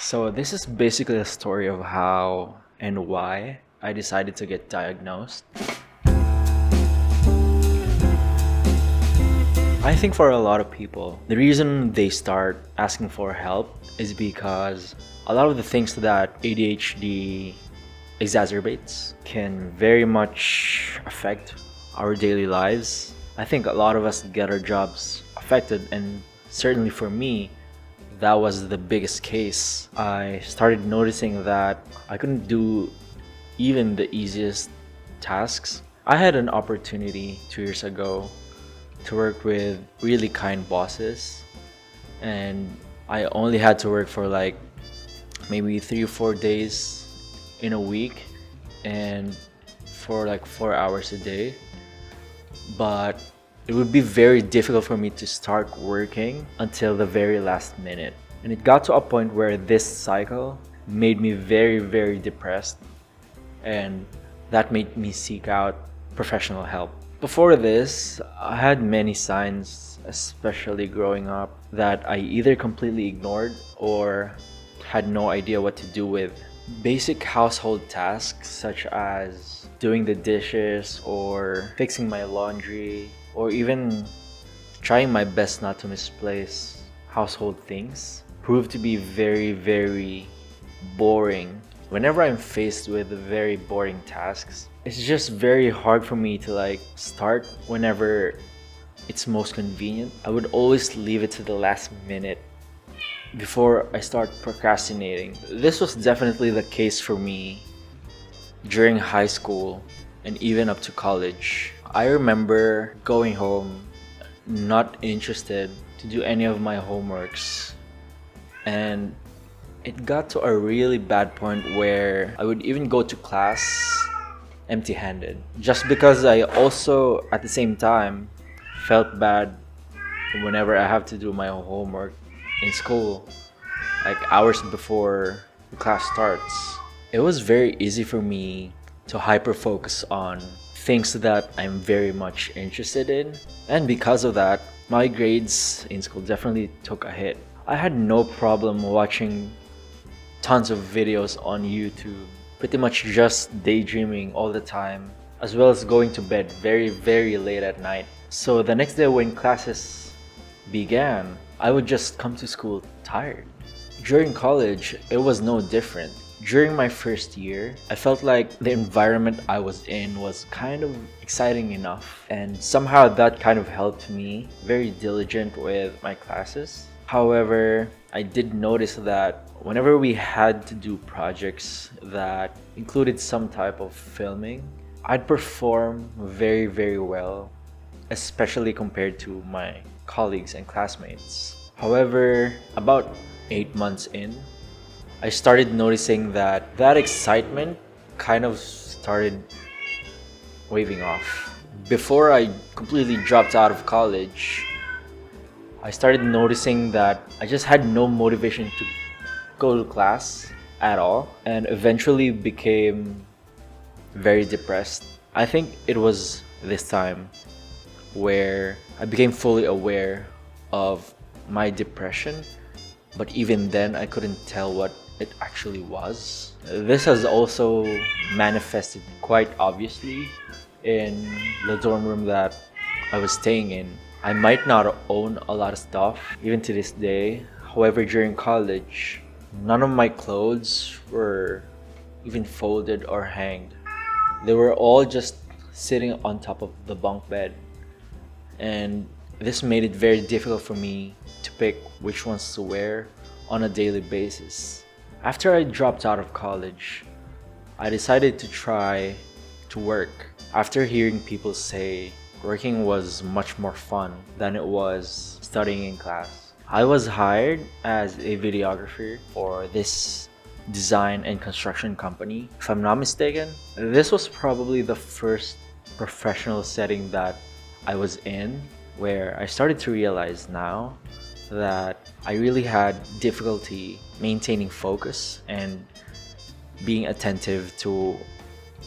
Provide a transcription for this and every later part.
So, this is basically a story of how and why I decided to get diagnosed. I think for a lot of people, the reason they start asking for help is because a lot of the things that ADHD exacerbates can very much affect our daily lives. I think a lot of us get our jobs affected, and certainly for me, that was the biggest case. I started noticing that I couldn't do even the easiest tasks. I had an opportunity 2 years ago to work with really kind bosses, and I only had to work for like maybe 3 or 4 days in a week and for like 4 hours a day. But it would be very difficult for me to start working until the very last minute. And it got to a point where this cycle made me very, very depressed, and that made me seek out professional help. Before this, I had many signs, especially growing up, that I either completely ignored or had no idea what to do with. Basic household tasks such as doing the dishes or fixing my laundry or even trying my best not to misplace household things proved to be very, very boring. Whenever I'm faced with very boring tasks, it's just very hard for me to start whenever it's most convenient. I would always leave it to the last minute before I start procrastinating. This was definitely the case for me during high school and even up to college. I remember going home not interested to do any of my homeworks, and it got to a really bad point where I would even go to class empty-handed just because I also at the same time felt bad whenever I have to do my homework in school, like hours before the class starts. It was very easy for me to hyper focus on things that I'm very much interested in, and because of that, my grades in school definitely took a hit. I had no problem watching tons of videos on YouTube, pretty much just daydreaming all the time, as well as going to bed very, very late at night. So the next day when classes began, I would just come to school tired. During college, it was no different. During my first year, I felt like the environment I was in was kind of exciting enough, and somehow that kind of helped me very diligent with my classes. However, I did notice that whenever we had to do projects that included some type of filming, I'd perform very, very well, especially compared to my colleagues and classmates. However, about 8 months in, I started noticing that excitement kind of started waving off. Before I completely dropped out of college, I started noticing that I just had no motivation to go to class at all, and eventually became very depressed. I think it was this time where I became fully aware of my depression, but even then I couldn't tell what it actually was. This has also manifested quite obviously in the dorm room that I was staying in. I might not own a lot of stuff even to this day. However, during college, none of my clothes were even folded or hanged. They were all just sitting on top of the bunk bed, and this made it very difficult for me to pick which ones to wear on a daily basis. After I dropped out of college, I decided to try to work. After hearing people say working was much more fun than it was studying in class, I was hired as a videographer for this design and construction company. If I'm not mistaken, this was probably the first professional setting that I was in, where I started to realize now that I really had difficulty maintaining focus and being attentive to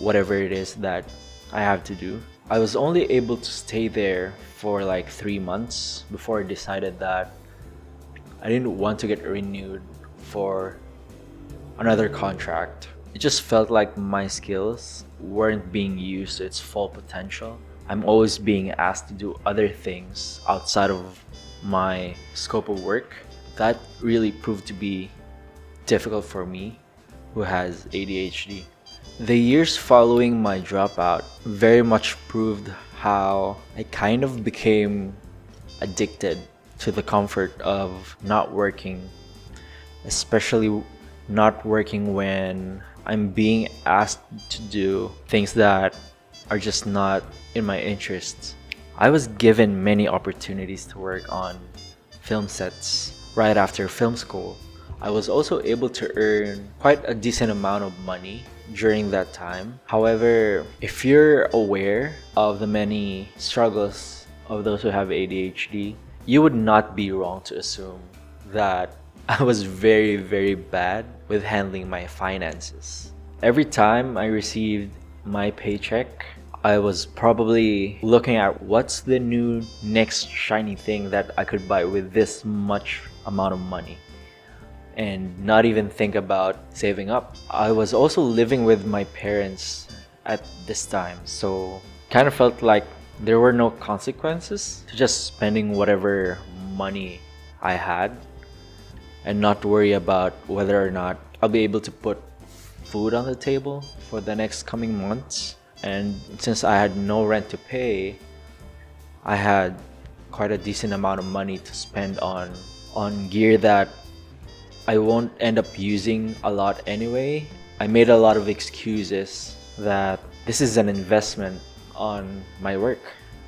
whatever it is that I have to do. I was only able to stay there for like 3 months before I decided that I didn't want to get renewed for another contract. It just felt like my skills weren't being used to its full potential. I'm always being asked to do other things outside of my scope of work. That really proved to be difficult for me, who has ADHD. The years following my dropout very much proved how I kind of became addicted to the comfort of not working, especially not working when I'm being asked to do things that are just not in my interests. I was given many opportunities to work on film sets right after film school. I was also able to earn quite a decent amount of money during that time. However, if you're aware of the many struggles of those who have ADHD, you would not be wrong to assume that I was very, very bad with handling my finances. Every time I received my paycheck, I was probably looking at what's the new next shiny thing that I could buy with this much amount of money, and not even think about saving up. I was also living with my parents at this time, so kind of felt like there were no consequences to just spending whatever money I had and not worry about whether or not I'll be able to put food on the table for the next coming months. And since I had no rent to pay, I had quite a decent amount of money to spend on gear that I won't end up using a lot anyway. I made a lot of excuses that this is an investment on my work,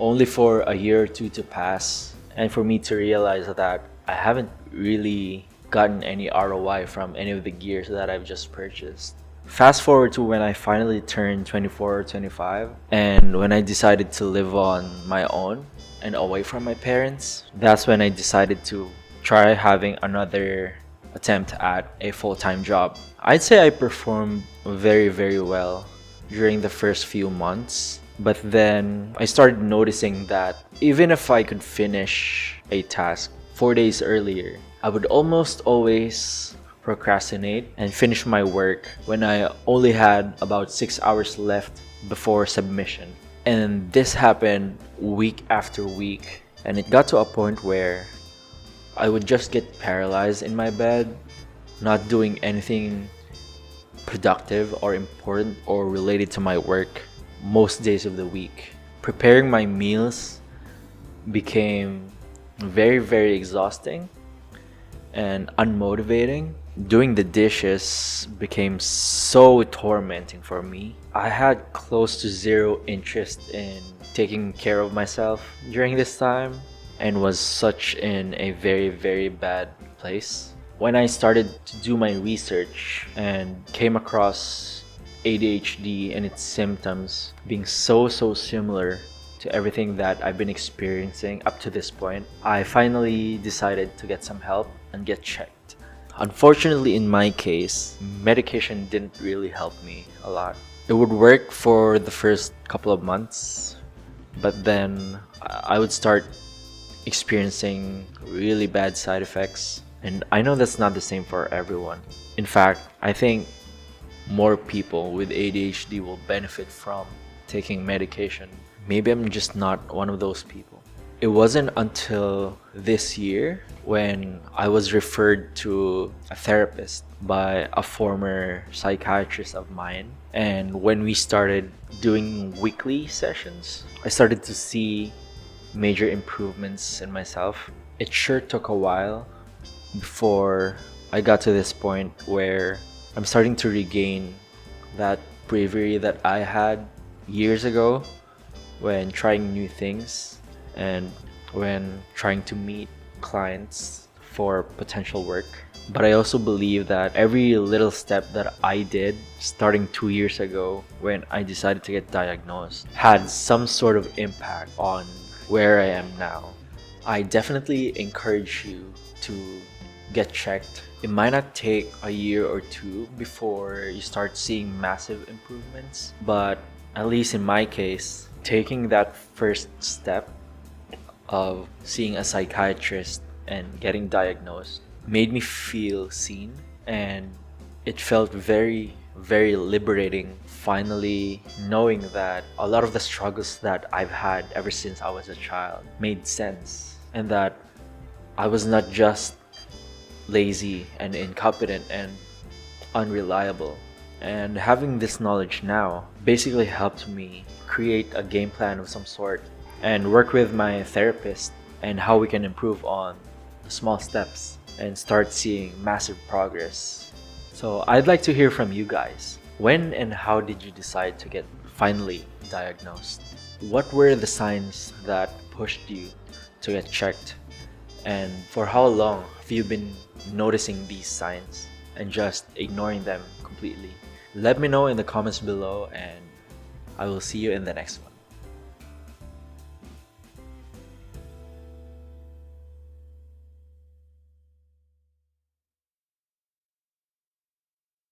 only for a year or two to pass and for me to realize that I haven't really gotten any ROI from any of the gears that I've just purchased. Fast forward to when I finally turned 24 or 25, and when I decided to live on my own and away from my parents. That's when I decided to try having another attempt at a full-time job. I'd say I performed very, very well during the first few months, but then I started noticing that even if I could finish a task 4 days earlier, I would almost always procrastinate and finish my work when I only had about 6 hours left before submission. And this happened week after week, and it got to a point where I would just get paralyzed in my bed, not doing anything productive or important or related to my work most days of the week. Preparing my meals became very, very exhausting and unmotivating. Doing the dishes became so tormenting for me. I had close to zero interest in taking care of myself during this time and was such in a very, very bad place. When I started to do my research and came across ADHD and its symptoms being so similar to everything that I've been experiencing up to this point, I finally decided to get some help and get checked. Unfortunately, in my case, medication didn't really help me a lot. It would work for the first couple of months, but then I would start experiencing really bad side effects. And I know that's not the same for everyone. In fact, I think more people with ADHD will benefit from taking medication. Maybe I'm just not one of those people. It wasn't until this year when I was referred to a therapist by a former psychiatrist of mine. And when we started doing weekly sessions, I started to see major improvements in myself. It sure took a while before I got to this point where I'm starting to regain that bravery that I had years ago when trying new things and when trying to meet clients for potential work. But I also believe that every little step that I did starting 2 years ago when I decided to get diagnosed had some sort of impact on where I am now. I definitely encourage you to get checked. It might not take a year or two before you start seeing massive improvements, but at least in my case, taking that first step of seeing a psychiatrist and getting diagnosed made me feel seen, and it felt very, very liberating finally knowing that a lot of the struggles that I've had ever since I was a child made sense, and that I was not just lazy and incompetent and unreliable. And having this knowledge now basically helped me create a game plan of some sort and work with my therapist and how we can improve on the small steps and start seeing massive progress. So I'd like to hear from you guys. When and how did you decide to get finally diagnosed? What were the signs that pushed you to get checked? And for how long have you been noticing these signs and just ignoring them completely? Let me know in the comments below, and I will see you in the next one.